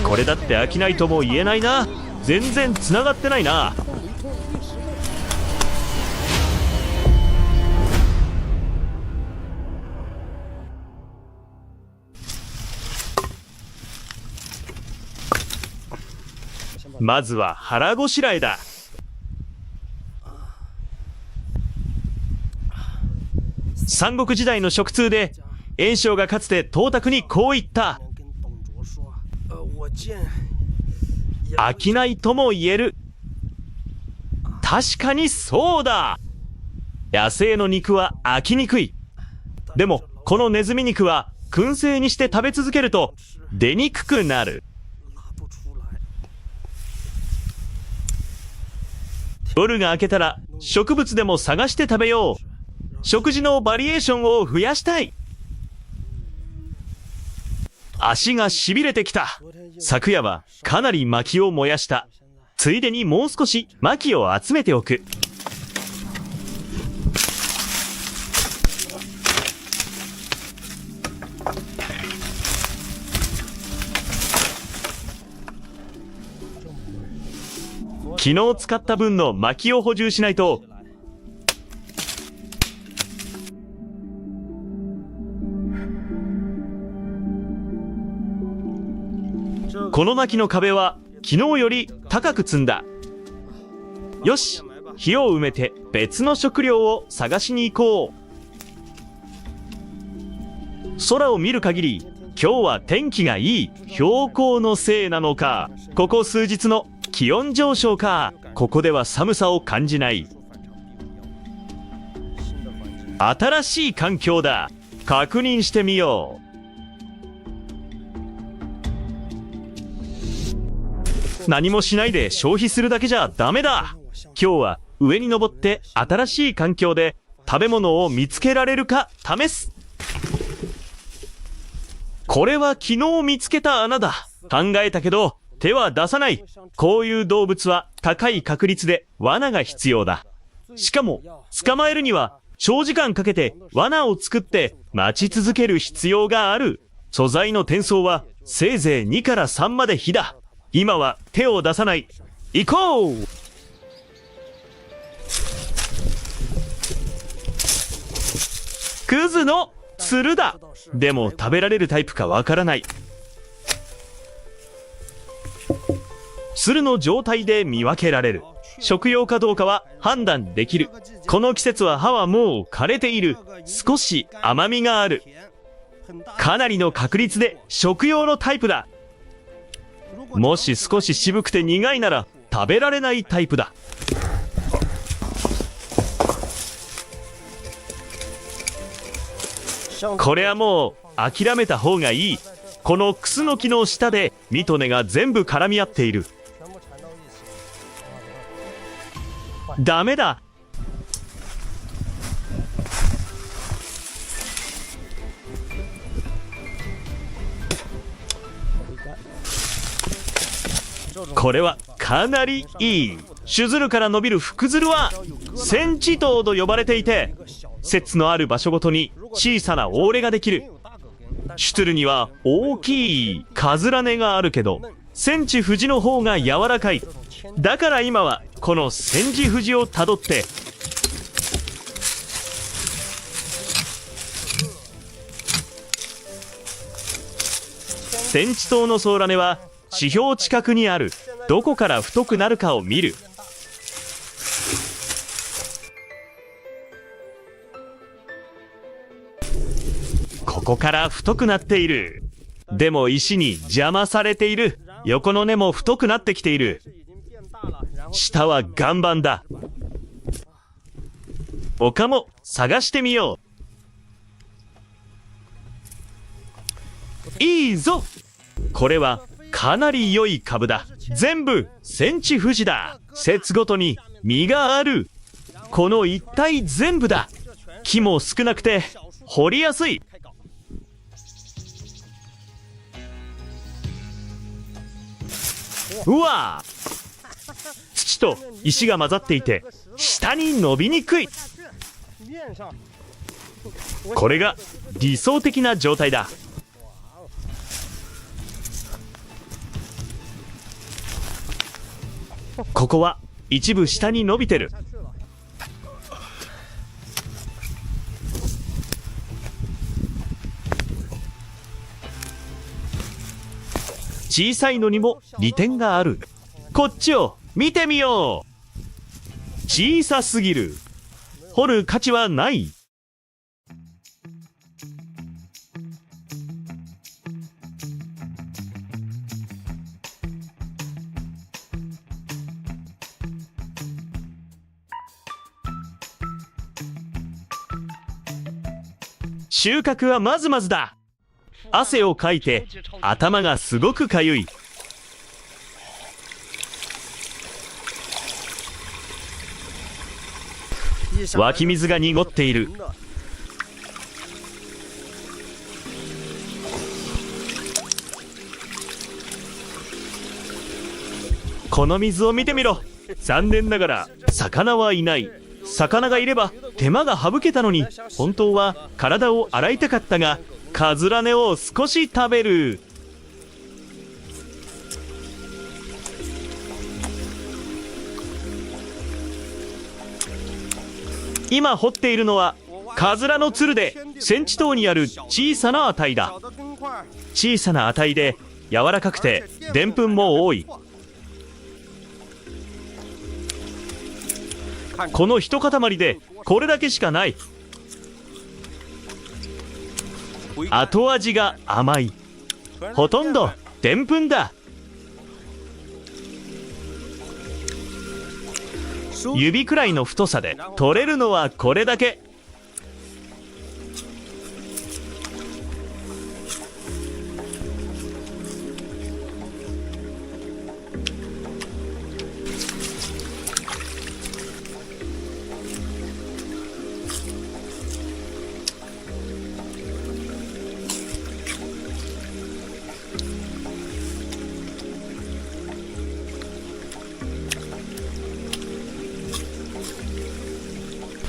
これだって飽きないとも言えないな。全然つながってないな。まずは腹ごしらえだ。三国時代の食通で袁紹がかつて董卓にこう言った。飽きないとも言える。確かにそうだ。野生の肉は飽きにくい。でもこのネズミ肉は燻製にして食べ続けると出にくくなる。夜が明けたら植物でも探して食べよう。食事のバリエーションを増やしたい。足がしびれてきた。昨夜はかなり薪を燃やした。ついでにもう少し薪を集めておく。昨日使った分の薪を補充しないと。この薪の壁は昨日より高く積んだ。よし、火を埋めて別の食料を探しに行こう。空を見る限り今日は天気がいい。標高のせいなのか、ここ数日の気温上昇か。ここでは寒さを感じない。新しい環境だ。確認してみよう。何もしないで消費するだけじゃダメだ。今日は上に登って新しい環境で食べ物を見つけられるか試す。これは昨日見つけた穴だ。考えたけど手は出さない。こういう動物は高い確率で罠が必要だ。しかも捕まえるには長時間かけて罠を作って待ち続ける必要がある。素材の転送はせいぜい2から3まで火だ。今は手を出さない。行こう。クズのつるだ。でも食べられるタイプかわからない。つるの状態で見分けられる。食用かどうかは判断できる。この季節は葉はもう枯れている。少し甘みがある。かなりの確率で食用のタイプだ。もし少し渋くて苦いなら食べられないタイプだ。これはもう諦めた方がいい。このクスノキの下で実と根が全部絡み合っている。ダメだ。これはかなりいい。シュズルから伸びる福ズルはセンチトウと呼ばれていて、節のある場所ごとに小さなオーレができる。シュトゥルには大きいカズラ根があるけど、センチフジの方が柔らかい。だから今はこのセンチフジをたどってセンチトウのソーラ根は指標近くにある。どこから太くなるかを見る。ここから太くなっている。でも石に邪魔されている。横の根も太くなってきている。下は岩盤だ。他も探してみよう。いいぞ。これはかなり良い株だ。全部センチフジだ。節ごとに実がある。この一帯全部だ。木も少なくて掘りやすい。うわ、土と石が混ざっていて下に伸びにくい。これが理想的な状態だ。ここは一部下に伸びてる。小さいのにも利点がある。こっちを見てみよう。小さすぎる。掘る価値はない。収穫はまずまずだ。汗をかいて頭がすごくかゆい。湧き水が濁っている。この水を見てみろ。残念ながら魚はいない。魚がいれば手間が省けたのに、本当は体を洗いたかったが、カズラネを少し食べる。今掘っているのはカズラのつるで、センチ島にある小さな値だ。小さな値で柔らかくてでんぷんも多い。この一塊でこれだけしかない。後味が甘い。ほとんどでんぷんだ。指くらいの太さで取れるのはこれだけ。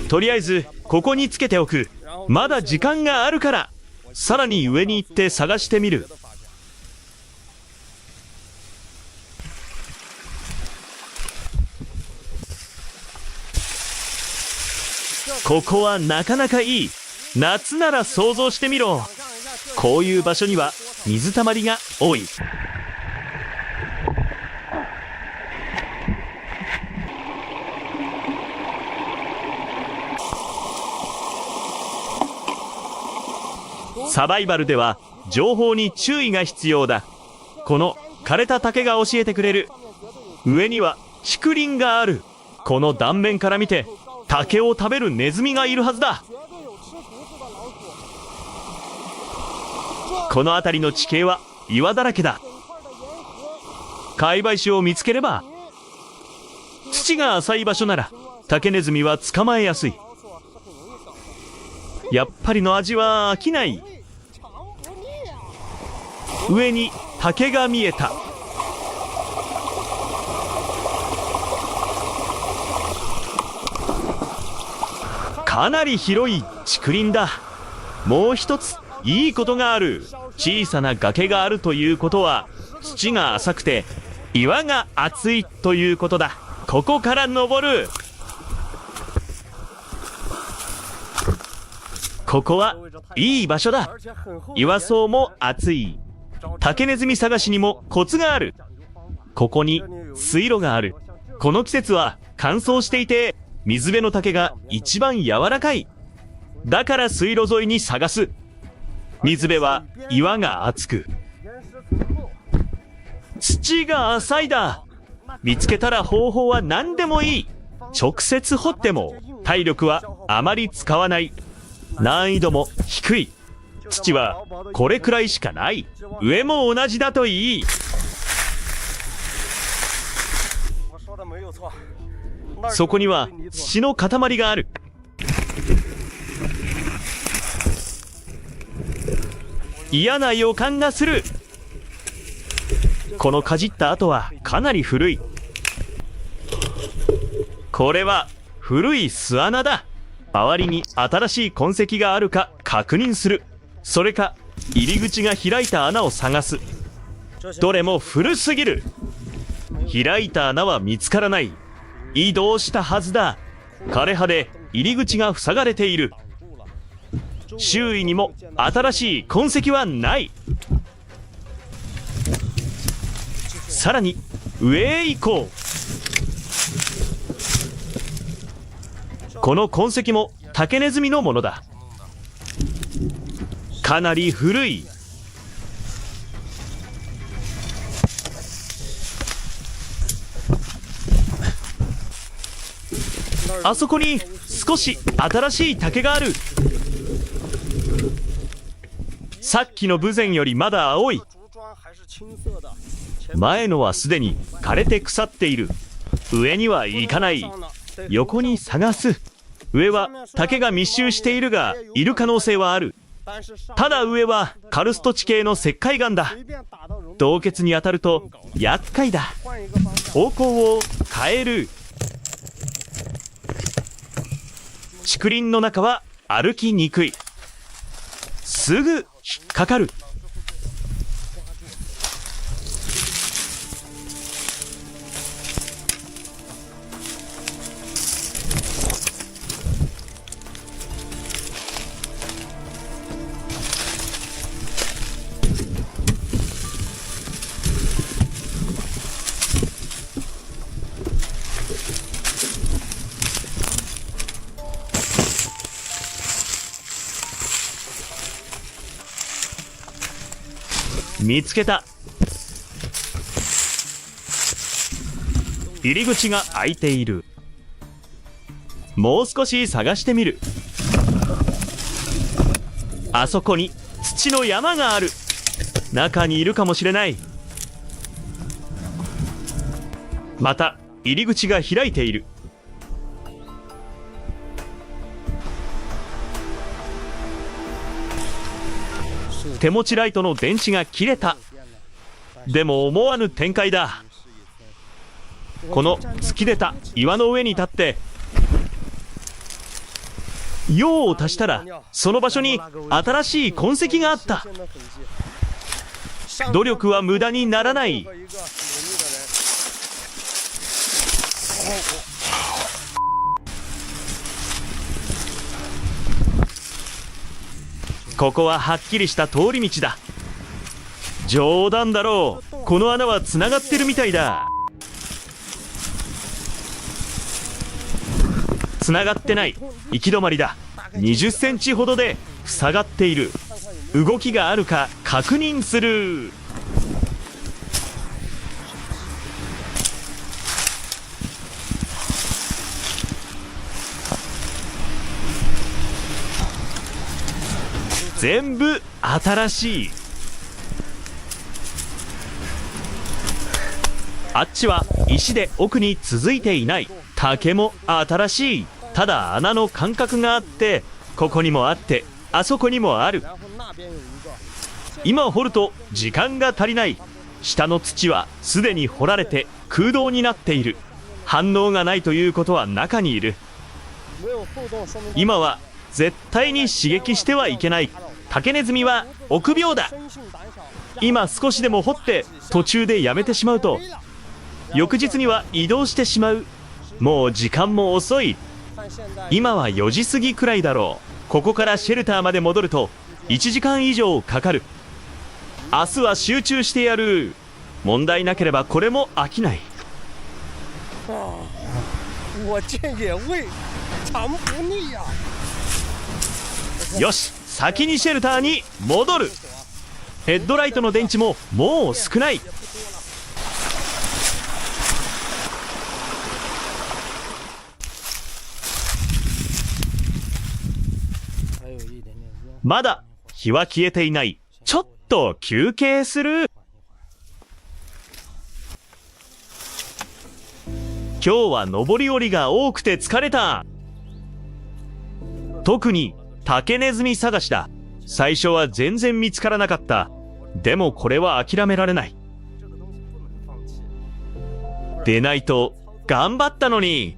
とりあえずここにつけておく。まだ時間があるから。さらに上に行って探してみる。ここはなかなかいい。夏なら想像してみろ。こういう場所には水たまりが多い。サバイバルでは情報に注意が必要だ。この枯れた竹が教えてくれる。上には竹林がある。この断面から見て竹を食べるネズミがいるはずだ。この辺りの地形は岩だらけだ。貝林を見つければ。土が浅い場所なら竹ネズミは捕まえやすい。やっぱりの味は飽きない。上に竹が見えた。かなり広い竹林だ。もう一ついいことがある。小さな崖があるということは、土が浅くて岩が厚いということだ。ここから登る。ここはいい場所だ。岩層も厚い。竹ネズミ探しにもコツがある。ここに水路がある。この季節は乾燥していて、水辺の竹が一番柔らかい。だから水路沿いに探す。水辺は岩が厚く、土が浅いだ。見つけたら方法は何でもいい。直接掘っても体力はあまり使わない。難易度も低い。土はこれくらいしかない。上も同じだといい。そこには土の塊がある。嫌な予感がする。このかじった跡はかなり古い。これは古い巣穴だ。周りに新しい痕跡があるか確認する。それか入り口が開いた穴を探す。どれも古すぎる。開いた穴は見つからない。移動したはずだ。枯葉で入り口が塞がれている。周囲にも新しい痕跡はない。さらに上へ行こう。この痕跡も竹ネズミのものだ。かなり古い。あそこに少し新しい竹がある。さっきのブゼンよりまだ青い。前のはすでに枯れて腐っている。上には行かない。横に探す。上は竹が密集しているが、いる可能性はある。ただ上はカルスト地形の石灰岩だ。洞穴に当たると厄介だ。方向を変える。竹林の中は歩きにくい。すぐ引っかかる。見つけた。入り口が開いている。もう少し探してみる。あそこに土の山がある。中にいるかもしれない。また入り口が開いている。手持ちライトの電池が切れた。でも思わぬ展開だ。この突き出た岩の上に立って用を足したら、その場所に新しい痕跡があった。努力は無駄にならない。ここははっきりした通り道だ。冗談だろう。この穴はつながってるみたいだ。つながってない。行き止まりだ。20センチほどで塞がっている。動きがあるか確認する。全部新しい。あっちは石で奥に続いていない。竹も新しい。ただ穴の間隔があって、ここにもあってあそこにもある。今掘ると時間が足りない。下の土はすでに掘られて空洞になっている。反応がないということは中にいる。今は絶対に刺激してはいけない。竹ネズミは臆病だ。今少しでも掘って途中でやめてしまうと、翌日には移動してしまう。もう時間も遅い。今は4時過ぎくらいだろう。ここからシェルターまで戻ると1時間以上かかる。明日は集中してやる。問題なければこれも飽きない。よし、先にシェルターに戻る。ヘッドライトの電池ももう少ない。まだ火は消えていない。ちょっと休憩する。今日は上り下りが多くて疲れた。特に竹ネズミ探しだ。最初は全然見つからなかった。でもこれは諦められない。でないと頑張ったのに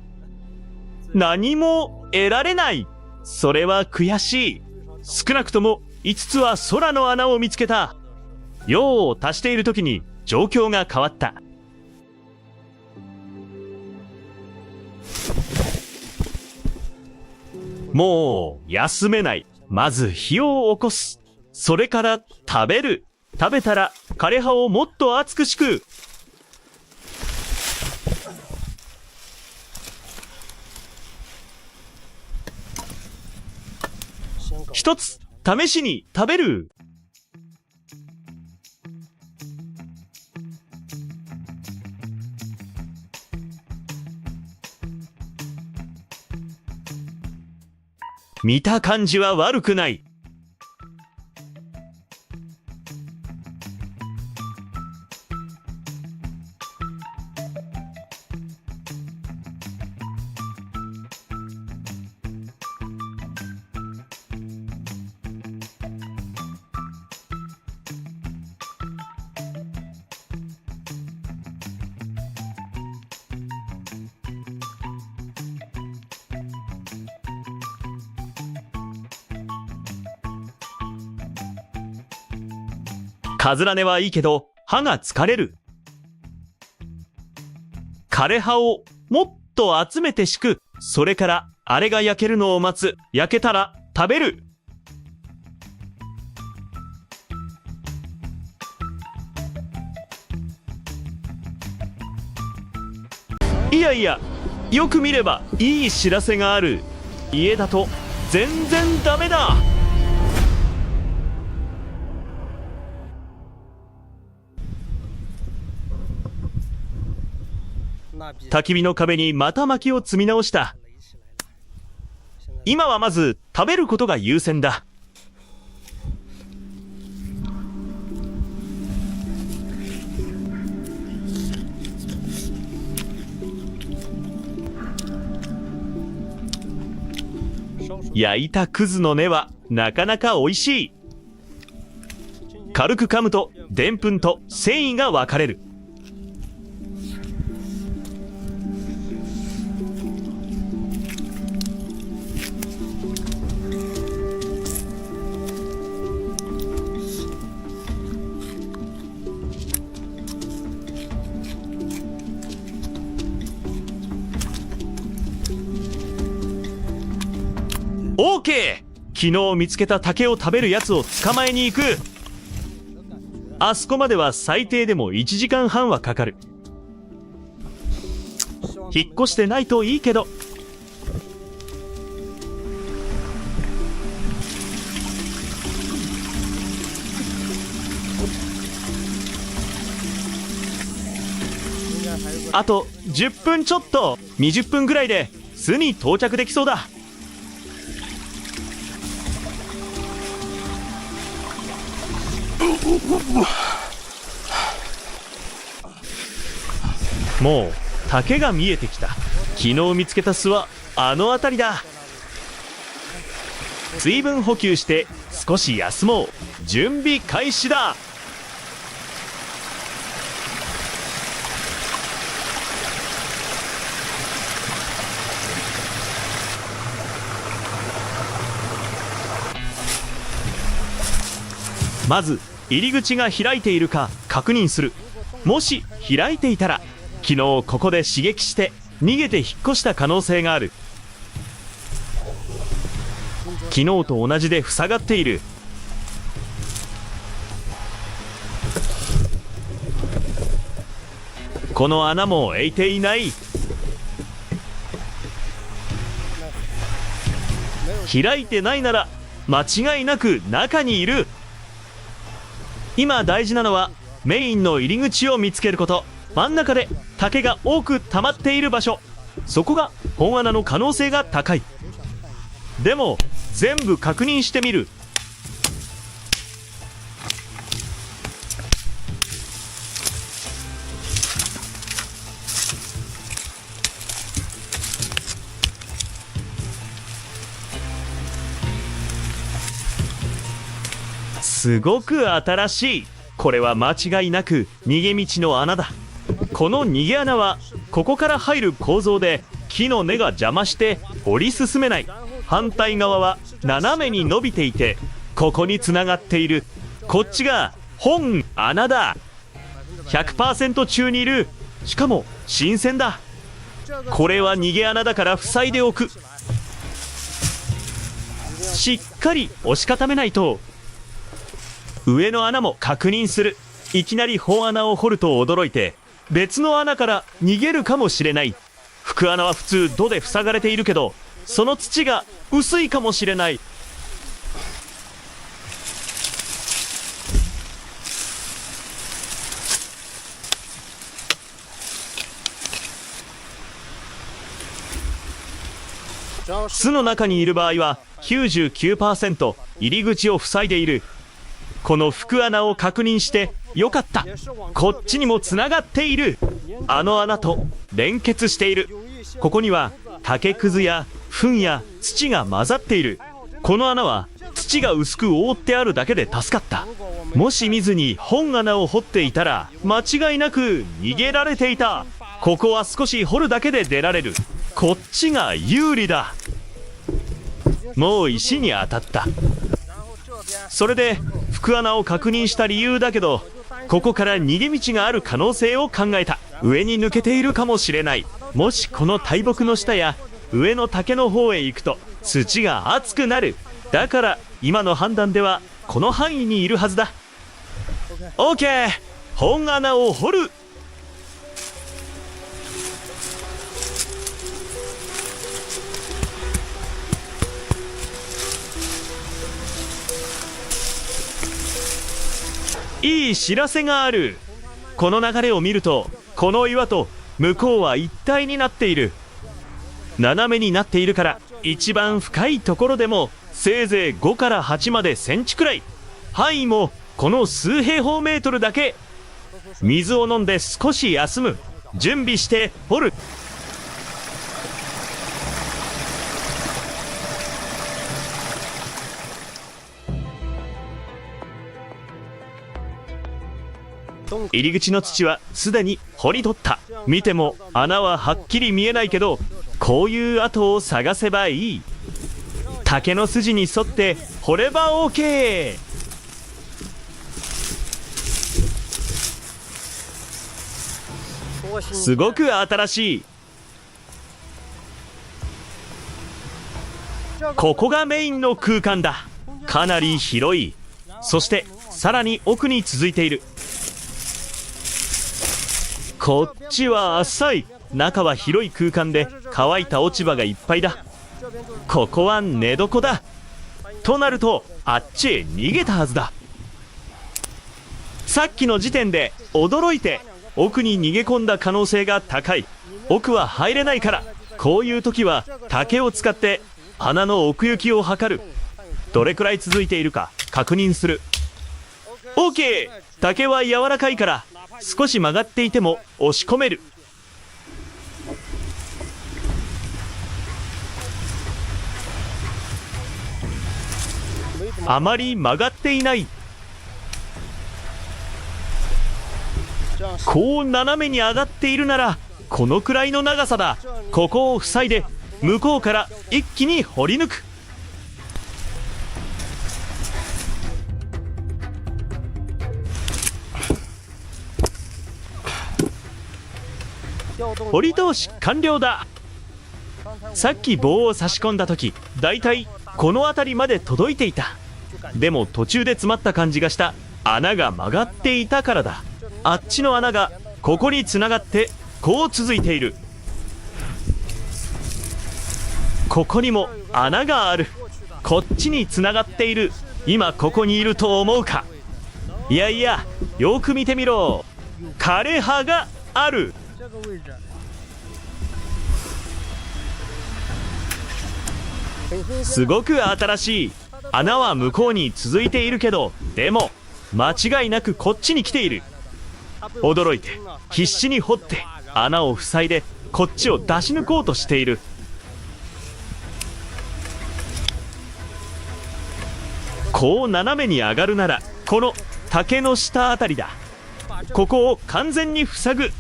何も得られない。それは悔しい。少なくとも5つは空の穴を見つけた。用を足している時に状況が変わった。もう休めない。まず火を起こす。それから食べる。食べたら枯葉をもっと熱く敷く。一つ試しに食べる。見た感じは悪くない。カズラネはいいけど歯が疲れる。枯葉をもっと集めて敷く。それからあれが焼けるのを待つ。焼けたら食べる。いやいや、よく見ればいい知らせがある。家だと全然ダメだ。焚き火の壁にまた薪を積み直した。今はまず食べることが優先だ。焼いたクズの根はなかなか美味しい。軽く噛むとでんぷんと繊維が分かれる。オーケー。昨日見つけた竹を食べるやつを捕まえに行く。あそこまでは最低でも1時間半はかかる。引っ越してないといいけど。あと10分ちょっと。20分ぐらいで巣に到着できそうだ。もう竹が見えてきた。昨日見つけた巣はあの辺りだ。水分補給して少し休もう。準備開始だ。まず入り口が開いているか確認する。もし開いていたら昨日ここで刺激して逃げて引っ越した可能性がある。昨日と同じで塞がっている。この穴も開いていない。開いてないなら間違いなく中にいる。今大事なのはメインの入り口を見つけること。真ん中で竹が多く溜まっている場所、そこが本穴の可能性が高い。でも全部確認してみる。すごく新しい。これは間違いなく逃げ道の穴だ。この逃げ穴はここから入る構造で木の根が邪魔して掘り進めない。反対側は斜めに伸びていてここにつながっている。こっちが本穴だ。 100% 中にいる。しかも新鮮だ。これは逃げ穴だから塞いでおく。しっかり押し固めないと。上の穴も確認する。いきなり本穴を掘ると驚いて別の穴から逃げるかもしれない。福穴は普通土で塞がれているけど、その土が薄いかもしれない。巣の中にいる場合は 99% 入り口を塞いでいる。この福穴を確認してよかった。こっちにもつながっている。あの穴と連結している。ここには竹くずや糞や土が混ざっている。この穴は土が薄く覆ってあるだけで助かった。もし見ずに本穴を掘っていたら間違いなく逃げられていた。ここは少し掘るだけで出られる。こっちが有利だ。もう石に当たった。それで福穴を確認した理由だけど、ここから逃げ道がある可能性を考えた。上に抜けているかもしれない。もしこの大木の下や上の竹の方へ行くと土が熱くなる。だから今の判断ではこの範囲にいるはずだ。 OK、 本穴を掘る。いい知らせがある。この流れを見るとこの岩と向こうは一体になっている。斜めになっているから一番深いところでもせいぜい5から8までセンチくらい。範囲もこの数平方メートルだけ。水を飲んで少し休む。準備して掘る。入り口の土はすでに掘り取った。見ても穴ははっきり見えないけど、こういう跡を探せばいい。竹の筋に沿って掘れば OK。 すごく新しい。ここがメインの空間だ。かなり広い。そしてさらに奥に続いている。こっちは浅い。中は広い空間で乾いた落ち葉がいっぱいだ。ここは寝床だ。となるとあっちへ逃げたはずだ。さっきの時点で驚いて奥に逃げ込んだ可能性が高い。奥は入れないから、こういう時は竹を使って穴の奥行きを測る。どれくらい続いているか確認する。 OK。 竹は柔らかいから少し曲がっていても押し込める。あまり曲がっていない。こう斜めに上がっているならこのくらいの長さだ。ここを塞いで向こうから一気に掘り抜く。掘り通し完了だ。さっき棒を差し込んだ時だいたいこの辺りまで届いていた。でも途中で詰まった感じがした。穴が曲がっていたからだ。あっちの穴がここにつながってこう続いている。ここにも穴がある。こっちにつながっている。今ここにいると思うか。いやいや、よく見てみろ。枯葉がある。すごく新しい。穴は向こうに続いているけど、でも間違いなくこっちに来ている。驚いて必死に掘って穴を塞いでこっちを出し抜こうとしている。こう斜めに上がるならこの竹の下あたりだ。ここを完全に塞ぐ。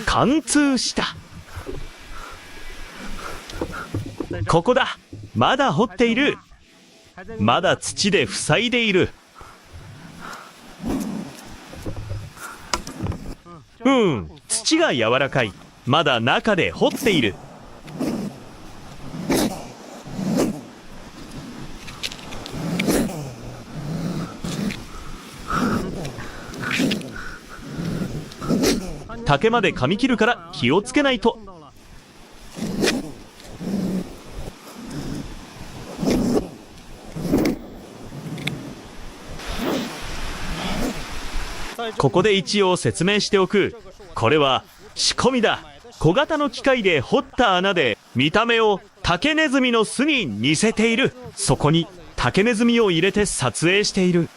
貫通した。ここだ。まだ掘っている。まだ土で塞いでいる。土が柔らかい。まだ中で掘っている。竹まで噛み切るから気をつけないと。ここで一応説明しておく。これは仕込みだ。小型の機械で掘った穴で見た目を竹ネズミの巣に似せている。そこに竹ネズミを入れて撮影している。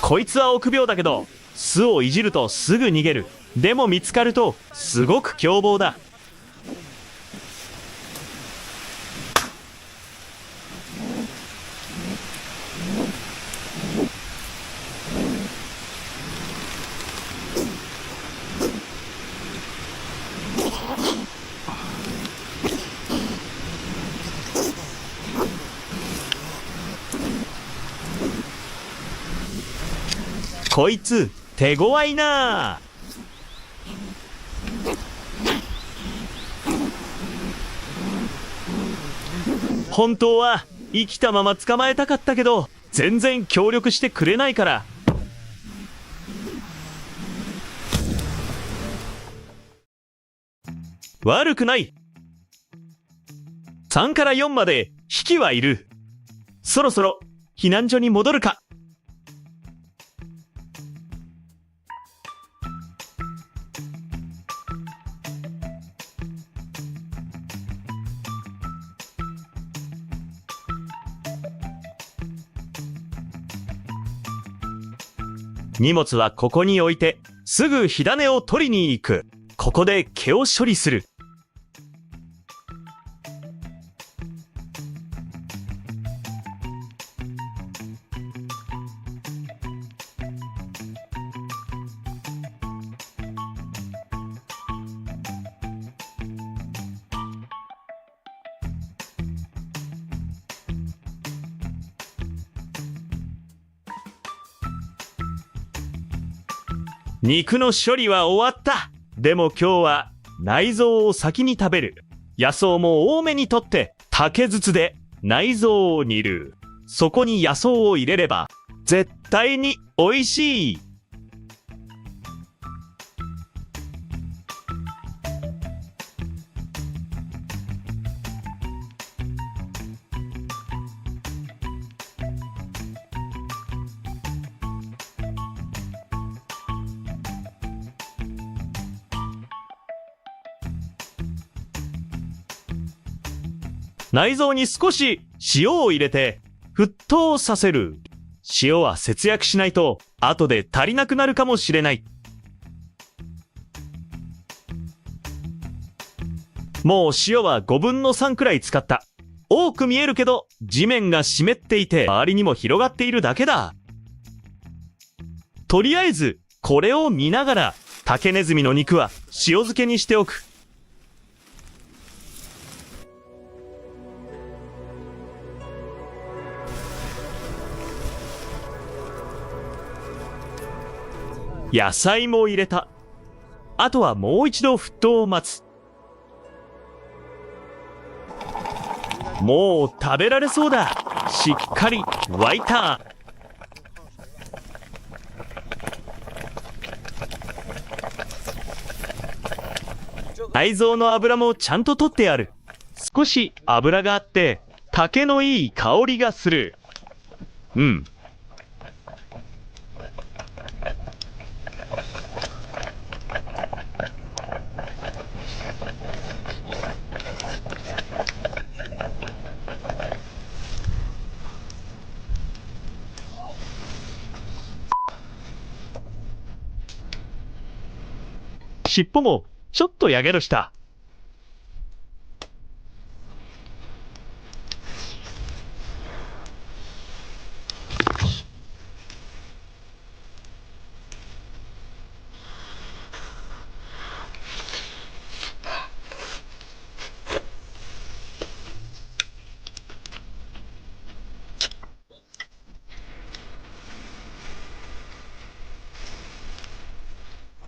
こいつは臆病だけど巣をいじるとすぐ逃げる。でも見つかるとすごく凶暴だ。こいつ手強いな。本当は生きたまま捕まえたかったけど全然協力してくれないから。悪くない。3から4まで引きはいる。そろそろ避難所に戻るか。荷物はここに置いて、すぐ火種を取りに行く。ここで毛を処理する。肉の処理は終わった。でも今日は内臓を先に食べる。野草も多めにとって竹筒で内臓を煮る。そこに野草を入れれば絶対に美味しい。内臓に少し塩を入れて沸騰させる。塩は節約しないと後で足りなくなるかもしれない。もう塩は5分の3くらい使った。多く見えるけど地面が湿っていて周りにも広がっているだけだ。とりあえずこれを見ながら竹ネズミの肉は塩漬けにしておく。野菜も入れた。あとはもう一度沸騰を待つ。もう食べられそうだ。しっかり沸いた。内臓の油もちゃんと取ってある。少し油があって竹のいい香りがする。尻尾もちょっとやけどした。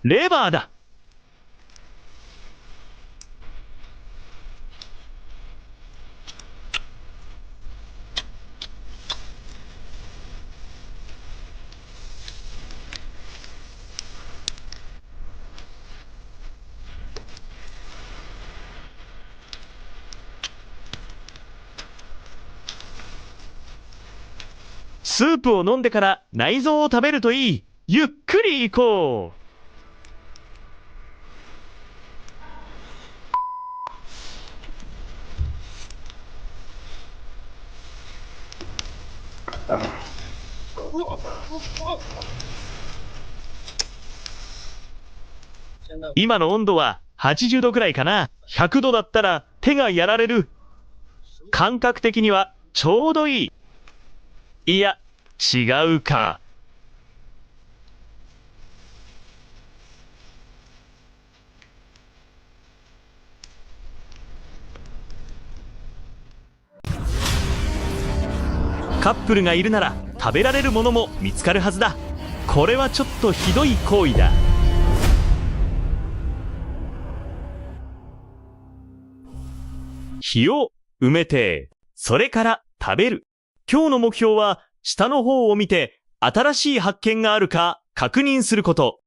レバーだ。スープを飲んでから内臓を食べるといい。ゆっくり行こう。今の温度は80度くらいかな。100度だったら手がやられる。感覚的にはちょうどいい。いや、違うか。カップルがいるなら食べられるものも見つかるはずだ。これはちょっとひどい行為だ。火を埋めて、それから食べる。今日の目標は下の方を見て新しい発見があるか確認すること。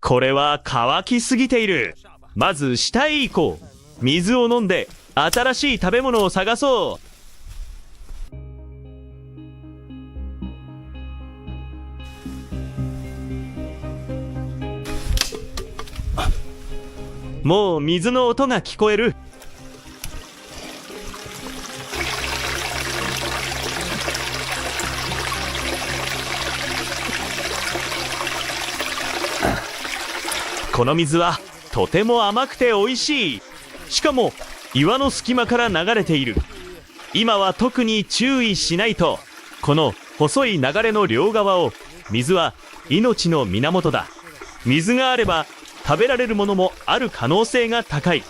これは乾きすぎている。まず下へ行こう。水を飲んで新しい食べ物を探そう。もう水の音が聞こえる。この水はとても甘くて美味しい。しかも岩の隙間から流れている。今は特に注意しないと。この細い流れの両側を。水は命の源だ。水があれば食べられるものもある可能性が高い。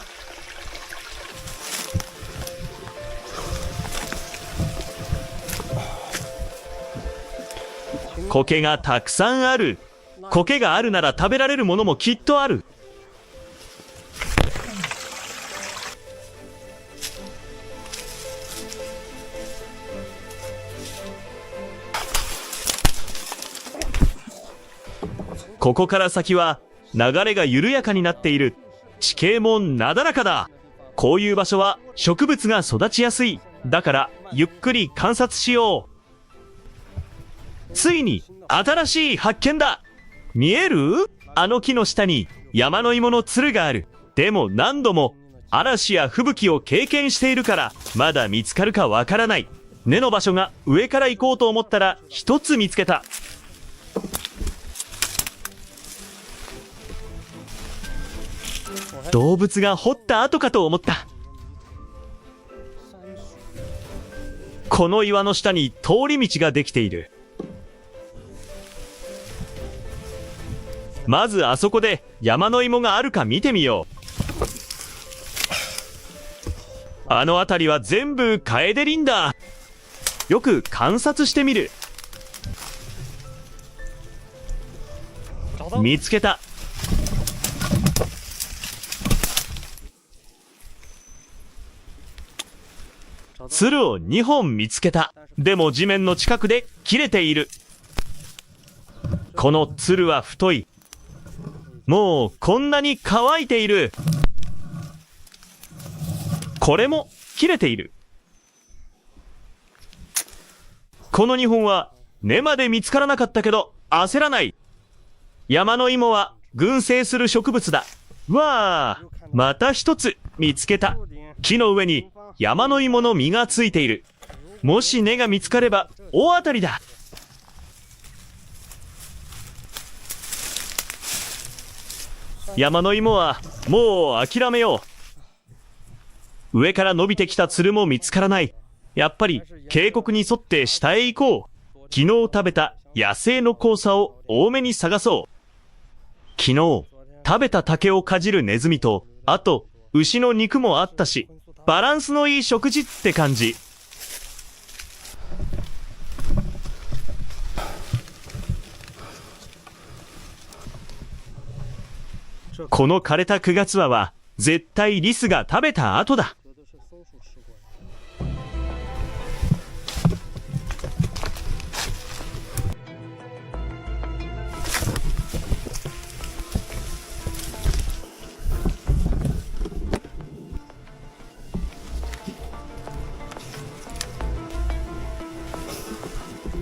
苔がたくさんある。苔があるなら食べられるものもきっとある。ここから先は流れが緩やかになっている。地形もなだらかだ。こういう場所は植物が育ちやすい。だからゆっくり観察しよう。ついに新しい発見だ。見える？あの木の下に山の芋のつるがある。でも何度も嵐や吹雪を経験しているからまだ見つかるかわからない。根の場所が上から行こうと思ったら一つ見つけた。動物が掘った跡かと思った。この岩の下に通り道ができている。まずあそこで山の芋があるか見てみよう。あの辺りは全部カエデ林だ。よく観察してみる。見つけた。つるを2本見つけた。でも地面の近くで切れている。このつるは太い。もうこんなに乾いている。これも切れている。この2本は根まで見つからなかったけど焦らない。山の芋は群生する植物だ。わあ、また一つ見つけた。木の上に山の芋の実がついている。もし根が見つかれば大当たりだ。山の芋はもう諦めよう。上から伸びてきたつるも見つからない。やっぱり渓谷に沿って下へ行こう。昨日食べた野生の黄砂を多めに探そう。昨日食べた竹をかじるネズミと、あと牛の肉もあったし、バランスのいい食事って感じ。この枯れた9月葉は、絶対リスが食べた後だ。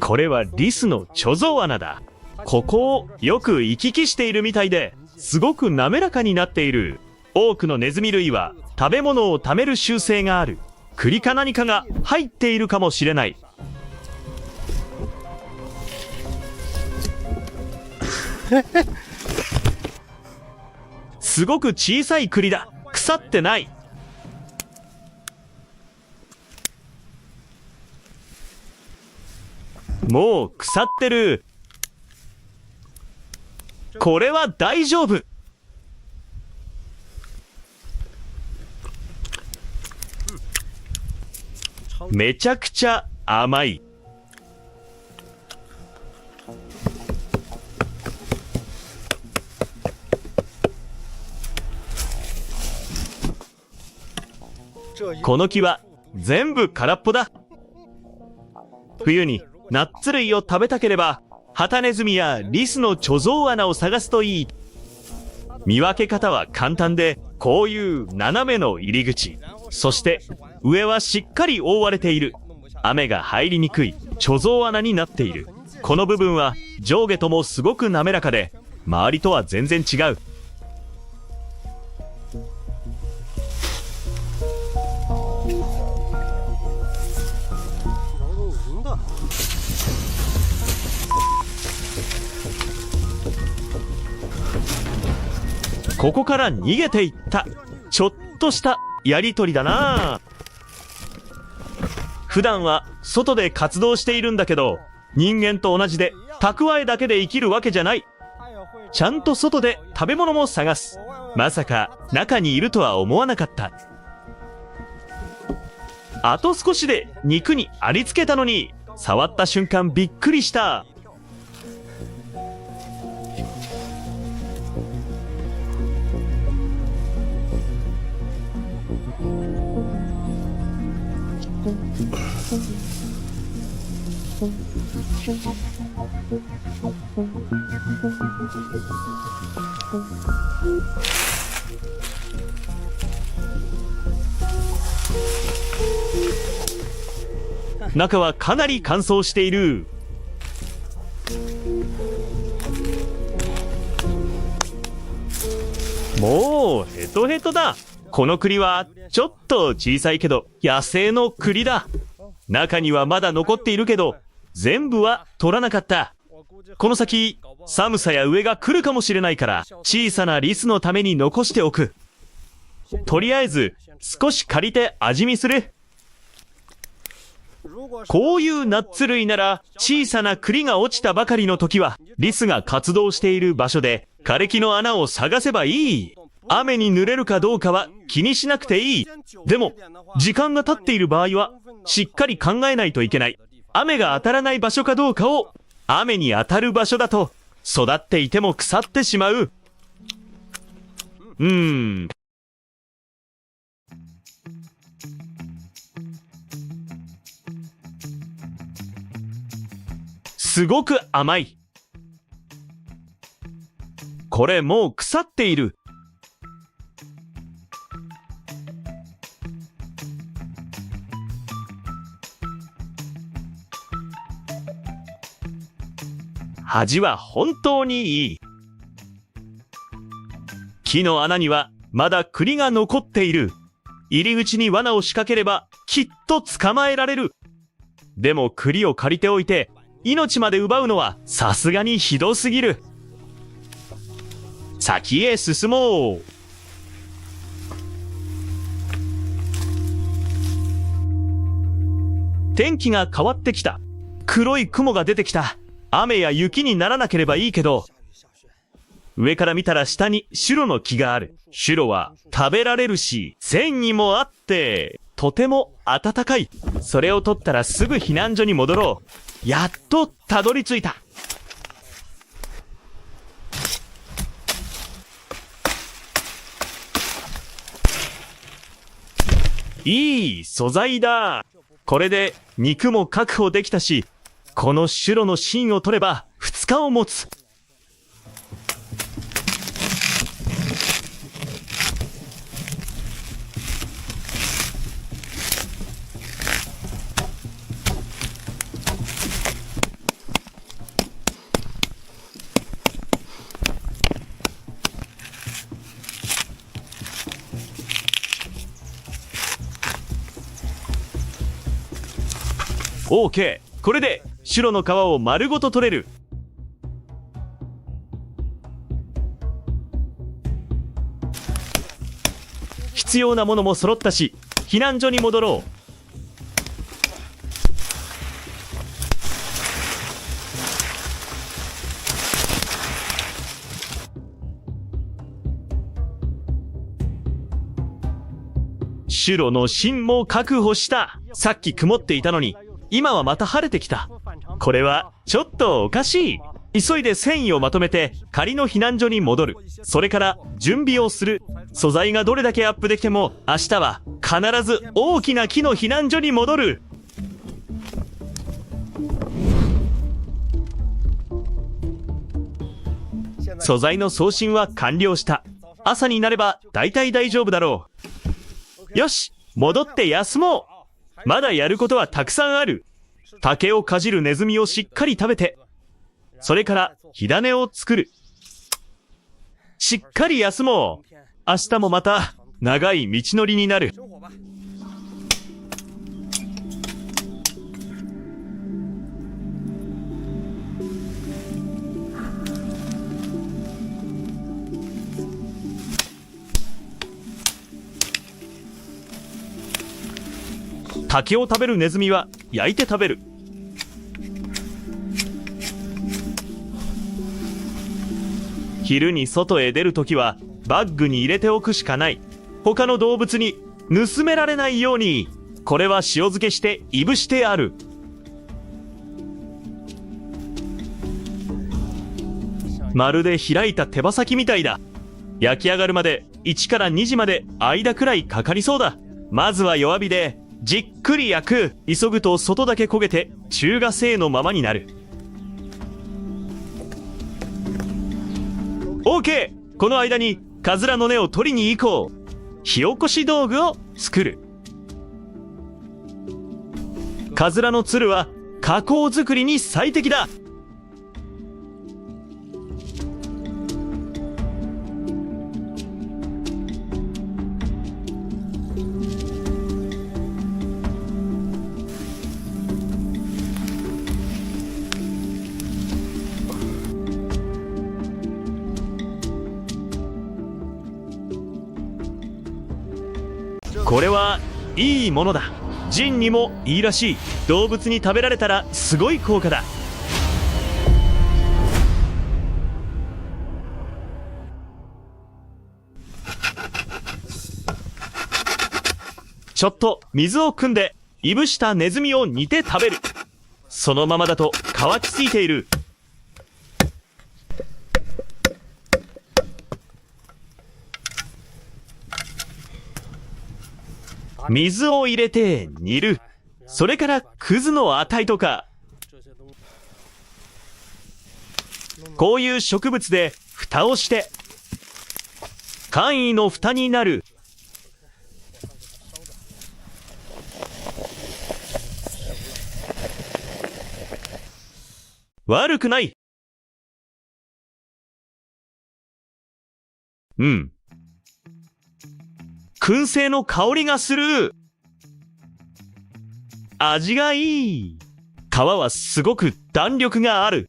これはリスの貯蔵穴だ。ここをよく行き来しているみたいで、すごく滑らかになっている。多くのネズミ類は食べ物を貯める習性がある。栗か何かが入っているかもしれない。すごく小さい栗だ。腐ってない。もう腐ってる。これは大丈夫。めちゃくちゃ甘い。この木は全部空っぽだ。冬にナッツ類を食べたければ、ハタネズミやリスの貯蔵穴を探すといい。見分け方は簡単で、こういう斜めの入り口。そして上はしっかり覆われている。雨が入りにくい貯蔵穴になっている。この部分は上下ともすごく滑らかで、周りとは全然違う。ここから逃げていった。ちょっとしたやりとりだな。普段は外で活動しているんだけど、人間と同じで蓄えだけで生きるわけじゃない。ちゃんと外で食べ物も探す。まさか中にいるとは思わなかった。あと少しで肉にありつけたのに、触った瞬間びっくりした。中はかなり乾燥している。もうヘトヘトだ。この栗はちょっと小さいけど野生の栗だ。中にはまだ残っているけど、全部は取らなかった。この先寒さや飢えが来るかもしれないから、小さなリスのために残しておく。とりあえず少し借りて味見する。こういうナッツ類なら、小さな栗が落ちたばかりの時はリスが活動している場所で枯れ木の穴を探せばいい。雨に濡れるかどうかは気にしなくていい。でも時間が経っている場合はしっかり考えないといけない。雨が当たらない場所かどうかを。雨に当たる場所だと育っていても腐ってしまう。すごく甘い。これもう腐っている。味は本当にいい。木の穴にはまだ栗が残っている。入り口に罠を仕掛ければきっと捕まえられる。でも栗を借りておいて命まで奪うのはさすがにひどすぎる。先へ進もう。天気が変わってきた。黒い雲が出てきた。雨や雪にならなければいいけど。上から見たら下にシュロの木がある。シュロは食べられるし、繊維もあって、とても暖かい。それを取ったらすぐ避難所に戻ろう。やっとたどり着いた。いい素材だ。これで肉も確保できたし、このシュロの芯を取れば2日を持つ。OK。これでシュロの皮を丸ごと取れる。必要なものも揃ったし、避難所に戻ろう。シュロの芯も確保した。さっき曇っていたのに、今はまた晴れてきた。これはちょっとおかしい。急いで繊維をまとめて仮の避難所に戻る。それから準備をする。素材がどれだけアップできても明日は必ず大きな木の避難所に戻る。素材の送信は完了した。朝になれば大体大丈夫だろう。よし、戻って休もう。まだやることはたくさんある。竹をかじるネズミをしっかり食べて、それから火種を作る。しっかり休もう。明日もまた長い道のりになる。竹を食べるネズミは焼いて食べる。昼に外へ出るときはバッグに入れておくしかない。他の動物に盗められないように。これは塩漬けしていぶしてある。まるで開いた手羽先みたいだ。焼き上がるまで1から2時まで間くらいかかりそうだ。まずは弱火でじっくり焼く。急ぐと外だけ焦げて中華製のままになる。 OK。 この間にカズラの根を取りに行こう。火起こし道具を作る。カズラのつるは加工作りに最適だ。これはいいものだ。ジンにもいいらしい。動物に食べられたらすごい効果だ。ちょっと水を汲んでいぶしたネズミを煮て食べる。そのままだと乾きすぎている。水を入れて煮る。それからクズの値とか。こういう植物で蓋をして簡易の蓋になる。悪くない。燻製の香りがする。味がいい。皮はすごく弾力がある。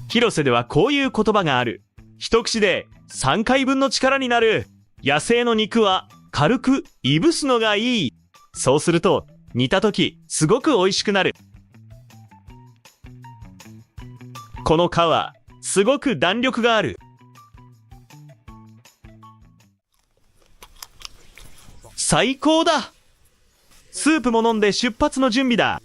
広瀬ではこういう言葉がある。一口で3回分の力になる。野生の肉は軽くいぶすのがいい。そうすると煮た時すごく美味しくなる。この皮、すごく弾力がある。最高だ。スープも飲んで出発の準備だ。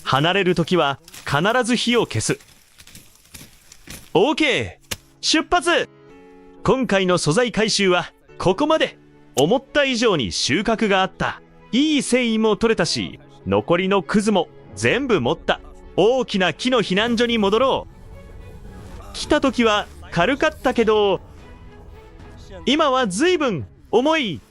離れるときは必ず火を消す。OK! 出発。今回の素材回収はここまで。思った以上に収穫があった。いい繊維も取れたし、残りのクズも全部持った。大きな木の避難所に戻ろう。来た時は軽かったけど、今は随分重い。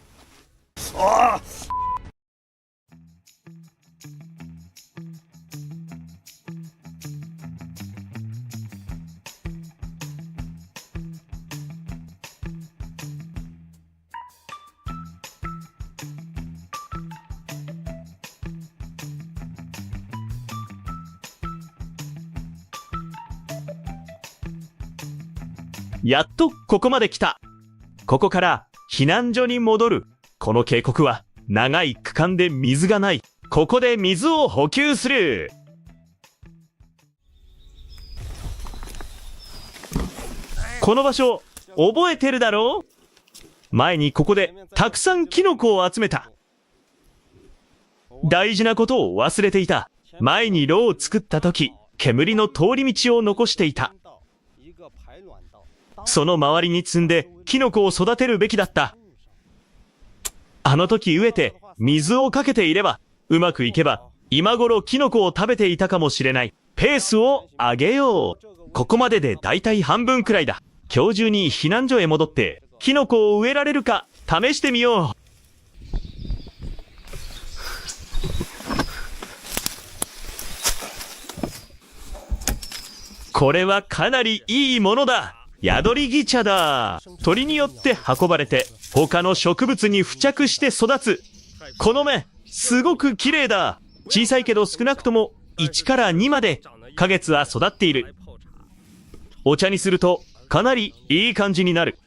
やっとここまで来た。ここから避難所に戻る。この渓谷は長い区間で水がない。ここで水を補給する。この場所覚えてるだろう？前にここでたくさんキノコを集めた。大事なことを忘れていた。前に炉を作った時、煙の通り道を残していた。その周りに積んでキノコを育てるべきだった。あの時植えて水をかけていれば、うまくいけば今頃キノコを食べていたかもしれない。ペースを上げよう。ここまででだいたい半分くらいだ。今日中に避難所へ戻ってキノコを植えられるか試してみよう。これはかなりいいものだ。宿り木茶だ。鳥によって運ばれて他の植物に付着して育つ。この芽、すごく綺麗だ。小さいけど少なくとも1から2まで花月は育っている。お茶にするとかなりいい感じになる。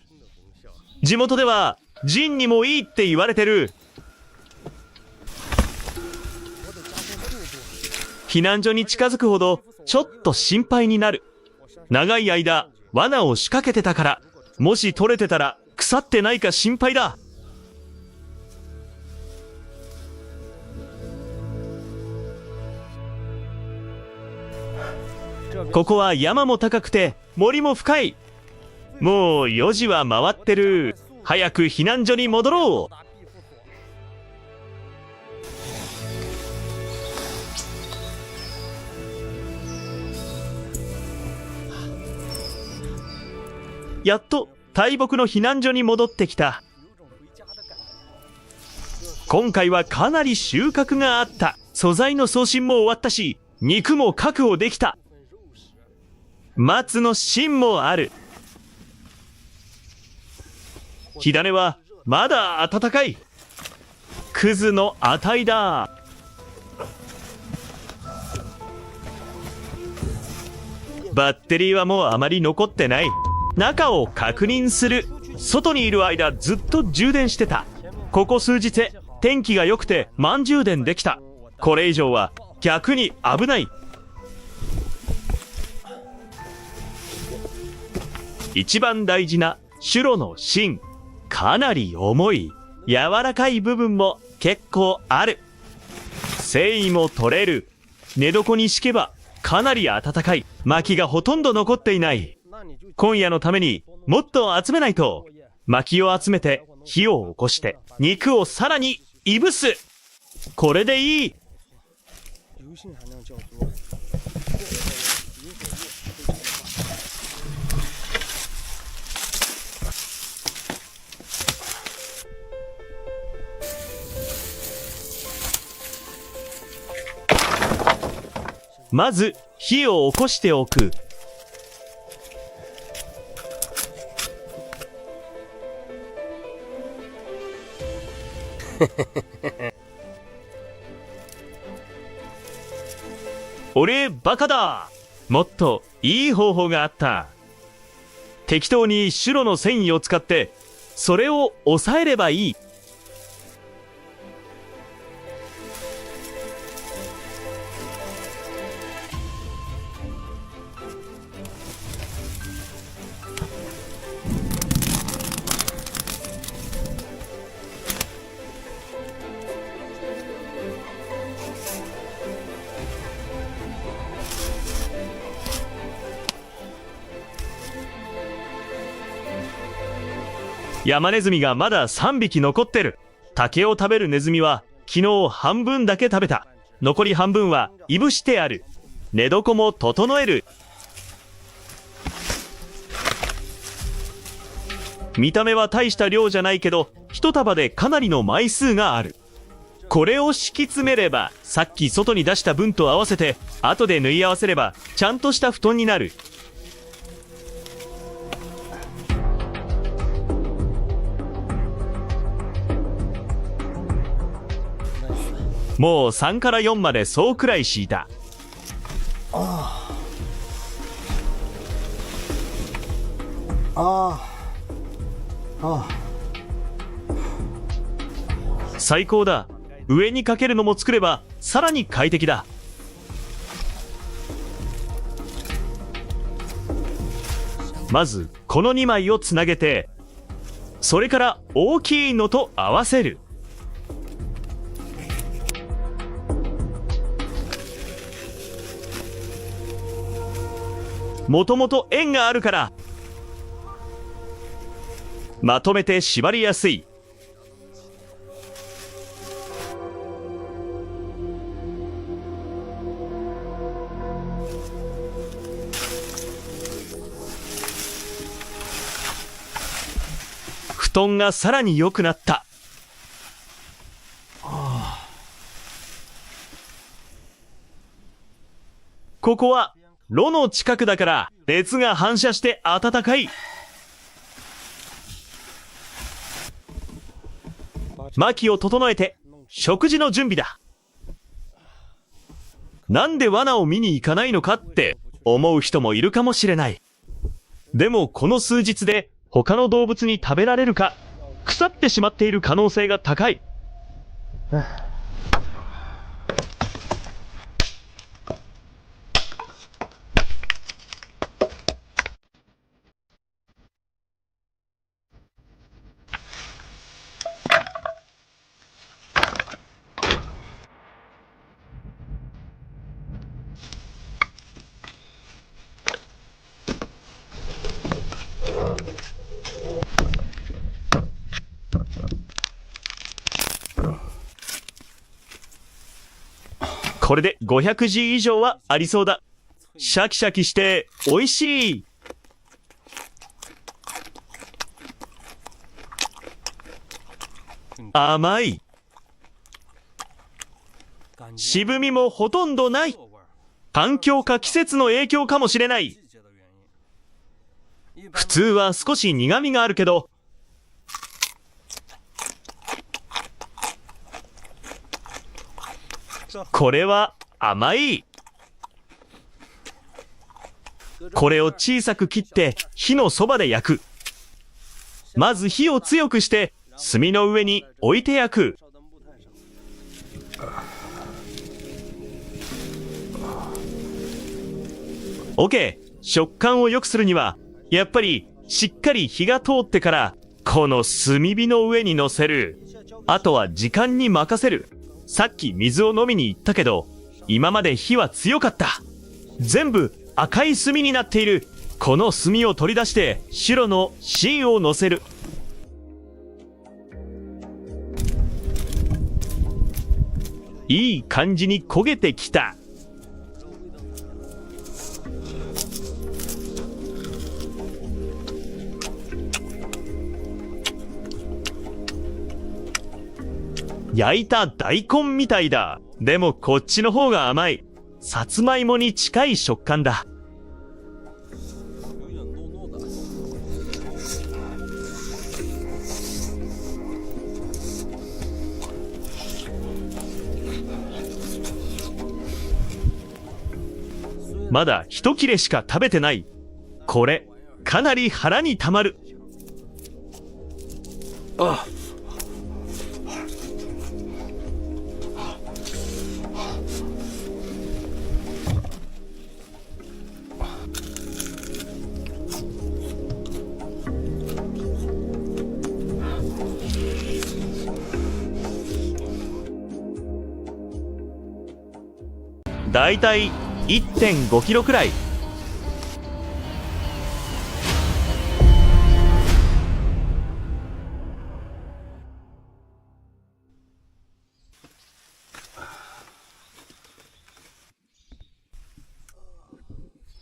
地元ではジンにもいいって言われてる。避難所に近づくほどちょっと心配になる。長い間罠を仕掛けてたから、もし取れてたら腐ってないか心配だ。ここは山も高くて森も深い。もう4時は回ってる。早く避難所に戻ろう。やっと大木の避難所に戻ってきた。今回はかなり収穫があった。素材の送信も終わったし、肉も確保できた。松の芯もある。火種はまだ暖かい。クズの値だ。バッテリーはもうあまり残ってない。中を確認する。外にいる間ずっと充電してた。ここ数日天気が良くて満充電できた。これ以上は逆に危ない。一番大事なシュロの芯、かなり重い。柔らかい部分も結構ある。繊維も取れる。寝床に敷けばかなり暖かい。薪がほとんど残っていない。今夜のためにもっと集めないと。薪を集めて火を起こして肉をさらにいぶす。これでいい。まず火を起こしておく。俺バカだ。もっといい方法があった。適当にシュロの繊維を使ってそれを抑えればいい。ヤマネズミがまだ3匹残ってる。竹を食べるネズミは昨日半分だけ食べた。残り半分はいぶしてある。寝床も整える。見た目は大した量じゃないけど、一束でかなりの枚数がある。これを敷き詰めれば、さっき外に出した分と合わせて後で縫い合わせればちゃんとした布団になる。もう3から4までそうくらい敷いた。最高だ。上にかけるのも作ればさらに快適だ。まずこの2枚をつなげて、それから大きいのと合わせる。もともと円があるからまとめて縛りやすい。布団がさらに良くなった。ここは炉の近くだから熱が反射して暖かい。薪を整えて食事の準備だ。なんで罠を見に行かないのかって思う人もいるかもしれない。でもこの数日で他の動物に食べられるか腐ってしまっている可能性が高い。これで500字以上はありそうだ。シャキシャキして美味しい。甘い。渋みもほとんどない。環境か季節の影響かもしれない。普通は少し苦みがあるけど、これは甘い。これを小さく切って火のそばで焼く。まず火を強くして炭の上に置いて焼く。OK。食感を良くするにはやっぱりしっかり火が通ってからこの炭火の上に乗せる。あとは時間に任せる。さっき水を飲みに行ったけど、今まで火は強かった。全部赤い炭になっている。この炭を取り出して白の芯を乗せる。いい感じに焦げてきた。焼いた大根みたいだ。でもこっちの方が甘い。さつまいもに近い食感だ。まだ一切れしか食べてない。これ、かなり腹にたまる。あ、だいたい 1.5 キロくらい。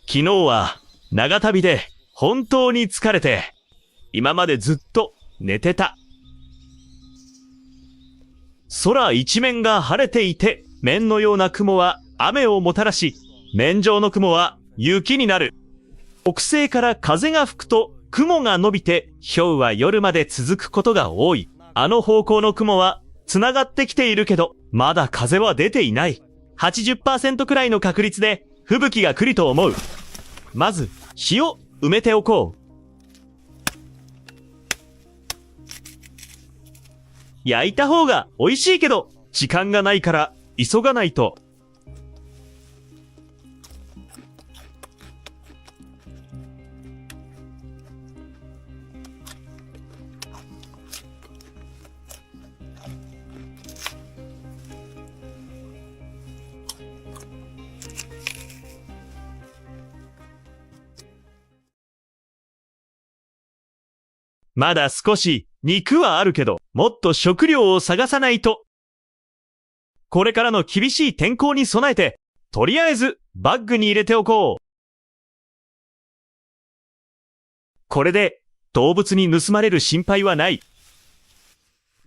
昨日は長旅で本当に疲れて、今までずっと寝てた。空一面が晴れていて、面のような雲は雨をもたらし、面上の雲は雪になる。北西から風が吹くと雲が伸びて、氷は夜まで続くことが多い。あの方向の雲は繋がってきているけど、まだ風は出ていない。80% くらいの確率で吹雪が来ると思う。まず、火を埋めておこう。焼いた方が美味しいけど、時間がないから急がないと。まだ少し肉はあるけど、もっと食料を探さないと。これからの厳しい天候に備えて、とりあえずバッグに入れておこう。これで動物に盗まれる心配はない。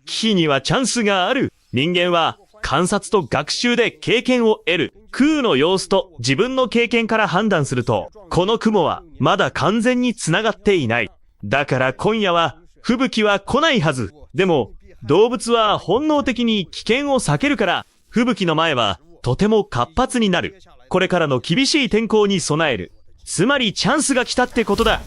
危機にはチャンスがある。人間は観察と学習で経験を得る。空の様子と自分の経験から判断すると、この雲はまだ完全に繋がっていない。だから今夜は吹雪は来ないはず。でも動物は本能的に危険を避けるから、吹雪の前はとても活発になる。これからの厳しい天候に備える。つまりチャンスが来たってことだ。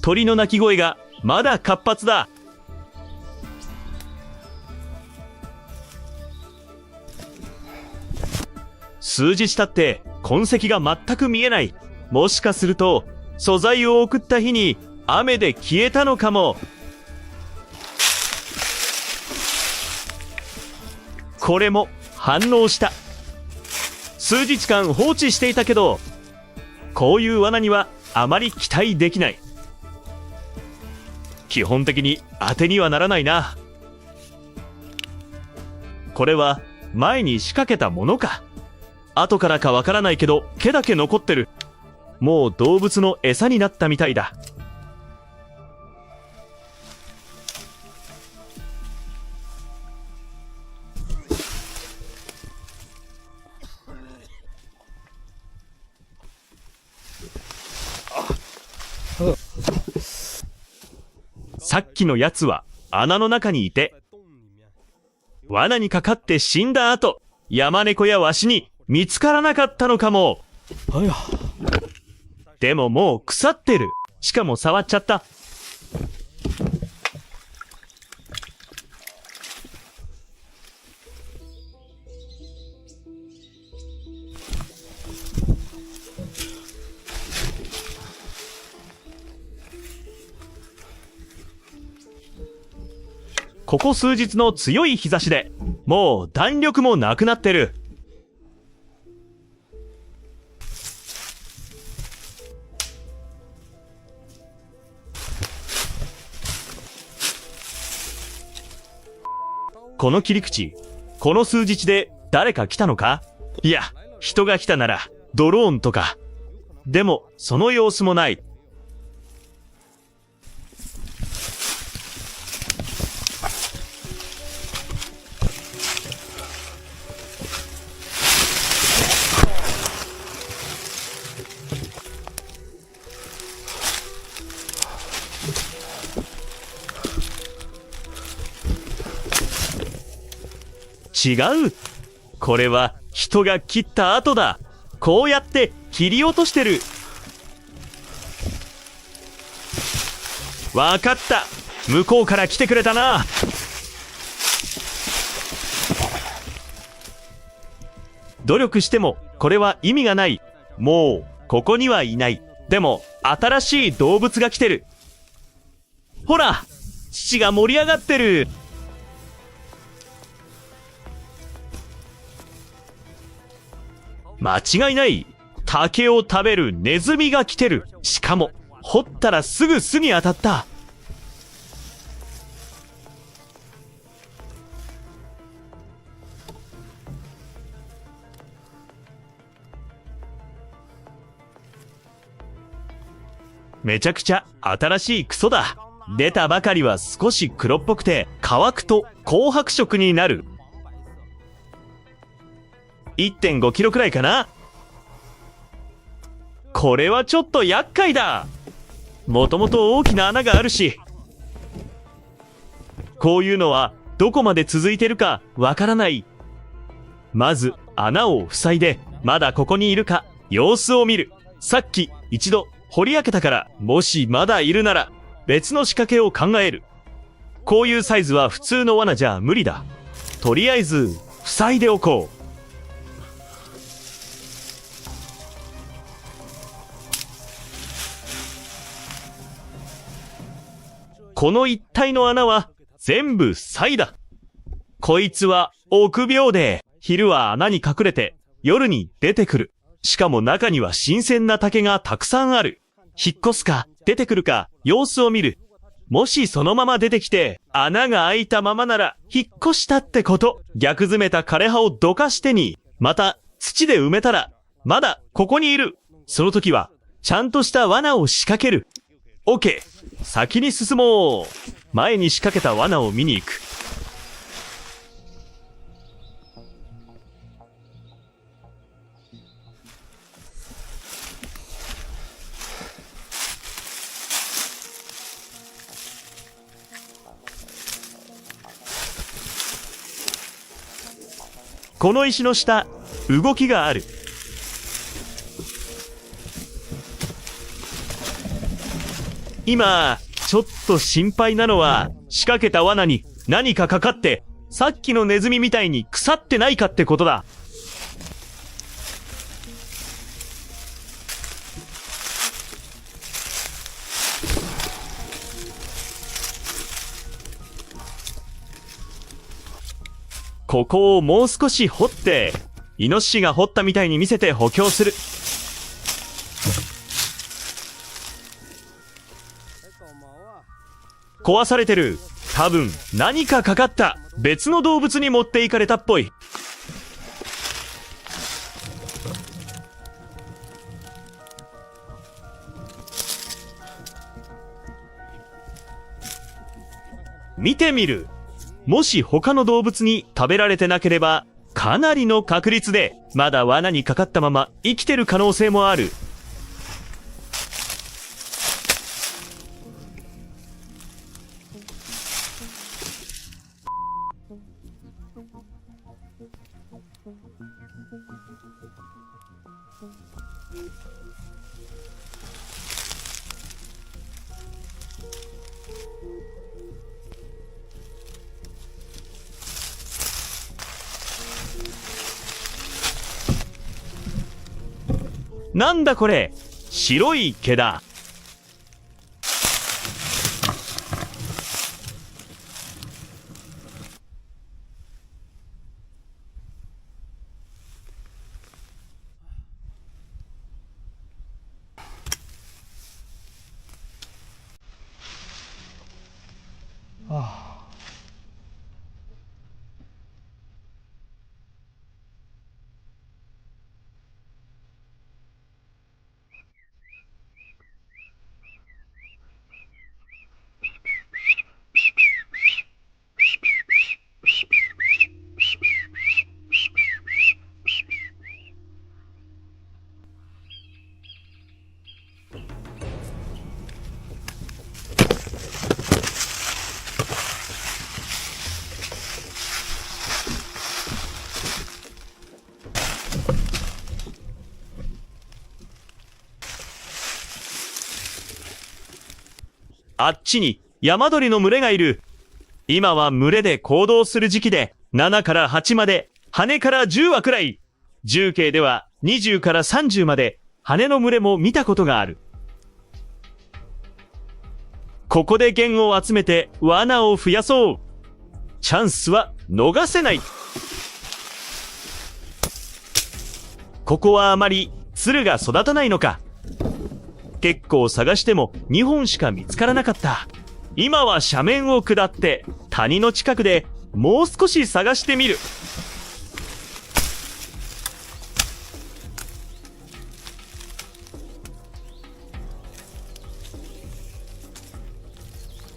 鳥の鳴き声がまだ活発だ。数日経って痕跡が全く見えない。もしかすると素材を送った日に雨で消えたのかも。これも反応した。数日間放置していたけど、こういう罠にはあまり期待できない。基本的に当てにはならないな。これは前に仕掛けたものか。後からかわからないけど毛だけ残ってる。もう動物の餌になったみたいだ。さっきのやつは穴の中にいて、罠にかかって死んだ後、山猫やワシに見つからなかったのかも。でももう腐ってる。しかも触っちゃった。ここ数日の強い日差しで、もう弾力もなくなってる。この切り口、この数日で誰か来たのか？いや、人が来たならドローンとか。でもその様子もない。違う。これは人が切った跡だ。こうやって切り落としてる。わかった。向こうから来てくれたな。努力してもこれは意味がない。もうここにはいない。でも新しい動物が来てる。ほら、父が盛り上がってる。間違いない。竹を食べるネズミが来てる。しかも掘ったらすぐ巣に当たった。めちゃくちゃ新しいクソだ。出たばかりは少し黒っぽくて乾くと紅白色になる。1.5 キロくらいかな。これはちょっと厄介だ。もともと大きな穴があるし、こういうのはどこまで続いてるかわからない。まず穴を塞いで、まだここにいるか様子を見る。さっき一度掘り開けたから、もしまだいるなら別の仕掛けを考える。こういうサイズは普通の罠じゃ無理だ。とりあえず塞いでおこう。この一帯の穴は全部塞いだ。こいつは臆病で、昼は穴に隠れて夜に出てくる。しかも中には新鮮な竹がたくさんある。引っ越すか出てくるか様子を見る。もしそのまま出てきて穴が開いたままなら引っ越したってこと。逆詰めた枯葉をどかしてに、また土で埋めたらまだここにいる。その時はちゃんとした罠を仕掛ける。OK、先に進もう。前に仕掛けた罠を見に行く。この石の下、動きがある。今、ちょっと心配なのは、仕掛けた罠に何かかかって、さっきのネズミみたいに腐ってないかってことだ。ここをもう少し掘って、イノシシが掘ったみたいに見せて補強する。壊されてる。多分何かかかった。別の動物に持っていかれたっぽい。見てみる。もし他の動物に食べられてなければ、かなりの確率でまだ罠にかかったまま生きてる可能性もある。なんだこれ、白い毛だ。あっちに山鳥の群れがいる。今は群れで行動する時期で、7から8まで、羽から10羽くらい。重慶では20から30まで、羽の群れも見たことがある。ここで弦を集めて罠を増やそう。チャンスは逃せない。ここはあまり鶴が育たないのか。結構探しても2本しか見つからなかった。今は斜面を下って谷の近くでもう少し探してみる。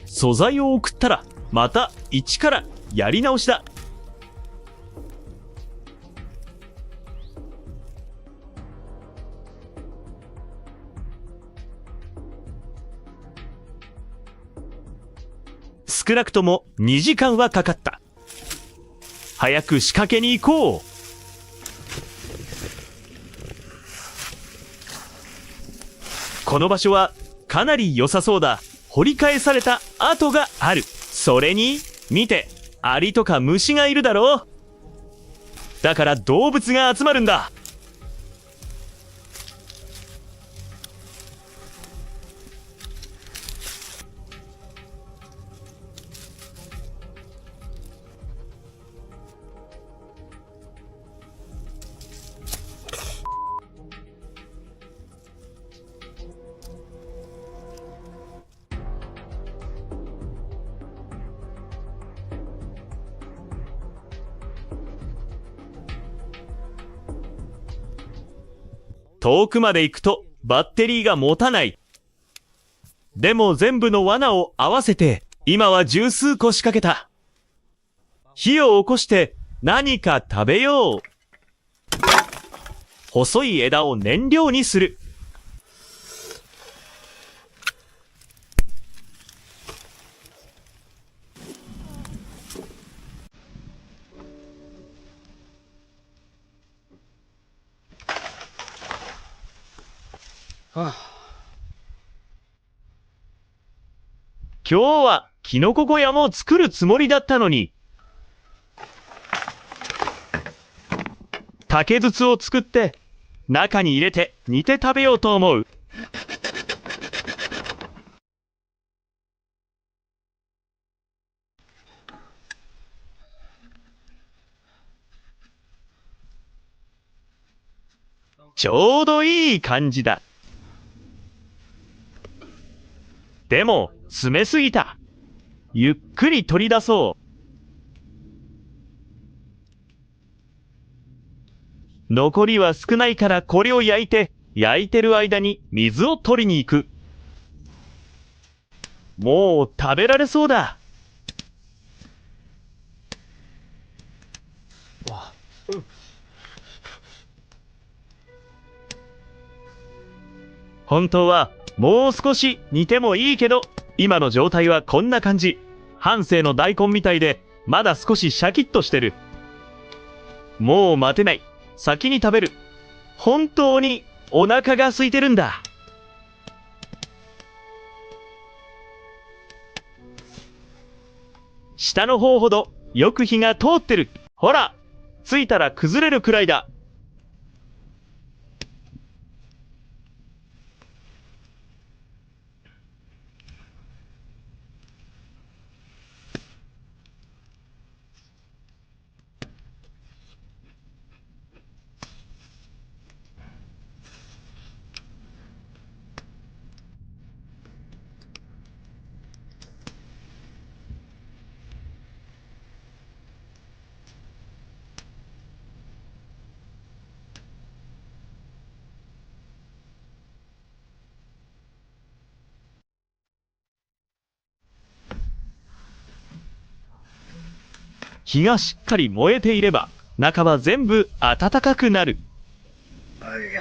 素材を送ったらまた一からやり直しだ。少なくとも2時間はかかった。早く仕掛けに行こう。この場所はかなり良さそうだ。掘り返された跡がある。それに、見て、アリとか虫がいるだろう。だから動物が集まるんだ。遠くまで行くとバッテリーが持たない。でも全部の罠を合わせて今は十数個仕掛けた。火を起こして何か食べよう。細い枝を燃料にする。今日はキノコ小屋も作るつもりだったのに。竹筒を作って中に入れて煮て食べようと思う。ちょうどいい感じだ。でも詰めすぎた。ゆっくり取り出そう。残りは少ないからこれを焼いて、焼いてる間に水を取りに行く。もう食べられそうだ。本当はもう少し煮てもいいけど、今の状態はこんな感じ。半生の大根みたいで、まだ少しシャキッとしてる。もう待てない。先に食べる。本当にお腹が空いてるんだ。下の方ほどよく火が通ってる。ほら、ついたら崩れるくらいだ。火がしっかり燃えていれば、中は全部暖かくなる。あいや。